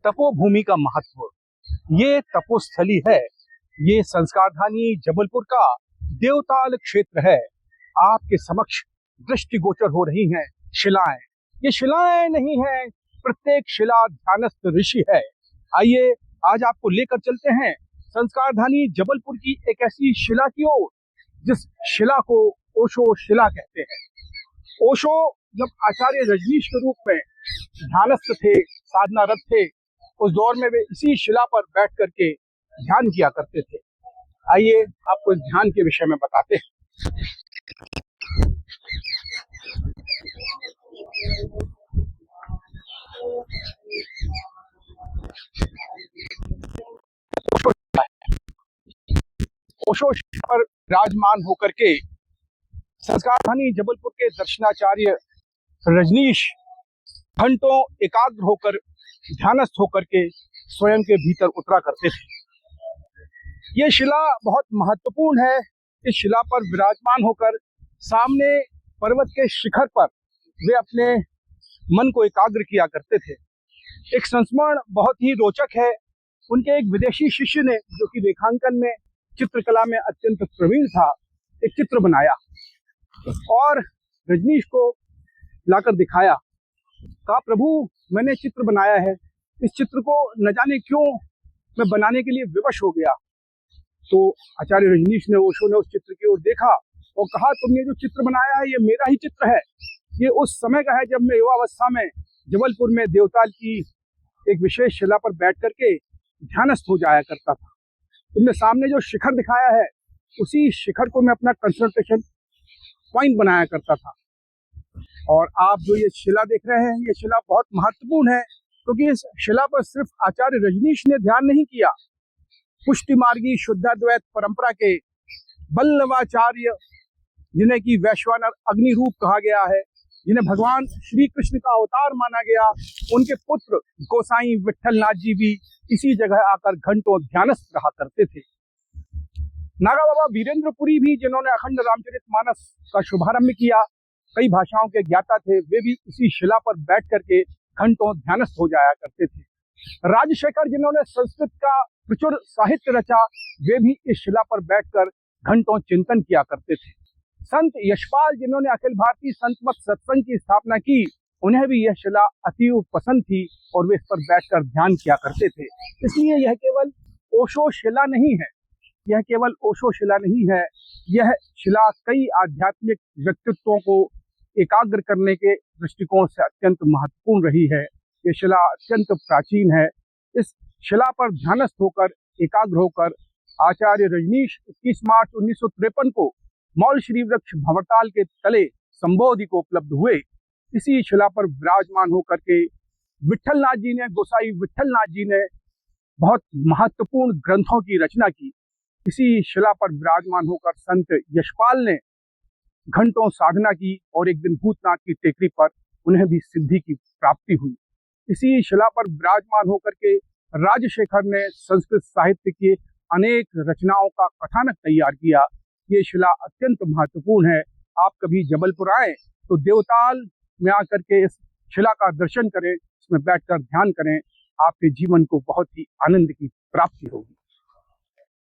तपोभूमि का महत्व। ये तपोस्थली है, ये संस्कारधानी जबलपुर का देवताल क्षेत्र है। आपके समक्ष दृष्टिगोचर हो रही हैं शिलाएं। ये शिलाएं नहीं है, प्रत्येक शिला ध्यानस्थ ऋषि है। आइए आज आपको लेकर चलते हैं संस्कारधानी जबलपुर की एक ऐसी शिला की ओर जिस शिला को ओशो शिला कहते हैं। ओशो जब आचार्य रजनीश के रूप में ध्यानस्थ थे, साधनारत थे, उस दौर में वे इसी शिला पर बैठ करके ध्यान किया करते थे। आइए आपको इस ध्यान के विषय में बताते हैं। ओशो शिला पर विराजमान होकर के संस्कारधानी जबलपुर के दर्शनाचार्य रजनीश घंटों एकाग्र होकर ध्यानस्थ होकर के स्वयं के भीतर उतरा करते थे। ये शिला बहुत महत्वपूर्ण है। इस शिला पर विराजमान होकर सामने पर्वत के शिखर पर वे अपने मन को एकाग्र किया करते थे। एक संस्मरण बहुत ही रोचक है। उनके एक विदेशी शिष्य ने, जो कि रेखांकन में, चित्रकला में अत्यंत प्रवीण था, एक चित्र बनाया और रजनीश को लाकर दिखाया। कहा, प्रभु मैंने चित्र बनाया है, इस चित्र को न जाने क्यों मैं बनाने के लिए विवश हो गया। तो आचार्य रजनीश ने, ओशो ने उस चित्र की ओर देखा और कहा, तुमने जो चित्र बनाया है ये मेरा ही चित्र है। ये उस समय का है जब मैं युवावस्था में जबलपुर में देवताल की एक विशेष शिला पर बैठ करके ध्यानस्थ हो जाया करता था। तुमने सामने जो शिखर दिखाया है उसी शिखर को मैं अपना कंसंट्रेशन पॉइंट बनाया करता था। और आप जो ये शिला देख रहे हैं, ये शिला बहुत महत्वपूर्ण है, क्योंकि इस शिला पर सिर्फ आचार्य रजनीश ने ध्यान नहीं किया। पुष्टि मार्गी शुद्धाद्वैत परंपरा के बल्लवाचार्य, जिन्हें की वैश्वानर अग्नि रूप कहा गया है, जिन्हें भगवान श्री कृष्ण का अवतार माना गया, उनके पुत्र गोसाई विट्ठलनाथ जी भी इसी जगह आकर घंटों ध्यानस्थ रहा करते थे। नागा बाबा वीरेंद्रपुरी भी, जिन्होंने अखंड रामचरितमानस का शुभारंभ किया, कई भाषाओं के ज्ञाता थे, वे भी इसी शिला पर बैठ करके घंटों ध्यानस्थ हो जाया करते थे। राजशेखर, जिन्होंने संस्कृत का प्रचुर साहित्य रचा, वे भी इस शिला पर बैठकर घंटों चिंतन किया करते थे। संत यशपाल, जिन्होंने अखिल भारतीय संत मत सत्संग की स्थापना की, उन्हें भी यह शिला अतीव पसंद थी और वे इस पर बैठकर ध्यान किया करते थे। इसलिए यह केवल ओशो शिला नहीं है, यह केवल ओशो शिला नहीं है, यह शिला कई आध्यात्मिक व्यक्तित्वों को एकाग्र करने के दृष्टिकोण से अत्यंत महत्वपूर्ण रही है। यह शिला अत्यंत प्राचीन है। इस शिला पर ध्यानस्थ होकर, एकाग्र होकर आचार्य रजनीश 21 मार्च 1953 को मौल श्री वृक्ष भंवरताल के तले संबोधि को उपलब्ध हुए। इसी शिला पर विराजमान होकर के विट्ठलनाथ जी ने, गोसाई विट्ठलनाथ जी ने बहुत महत्वपूर्ण ग्रंथों की रचना की। इसी शिला पर विराजमान होकर संत यशपाल ने घंटों साधना की और एक दिन भूतनाथ की टेकरी पर उन्हें भी सिद्धि की प्राप्ति हुई। इसी शिला पर विराजमान होकर के राजशेखर ने संस्कृत साहित्य की अनेक रचनाओं का कथानक तैयार किया। ये शिला अत्यंत महत्वपूर्ण है। आप कभी जबलपुर आए तो देवताल में आकर के इस शिला का दर्शन करें, इसमें बैठकर ध्यान करें, आपके जीवन को बहुत ही आनंद की प्राप्ति होगी।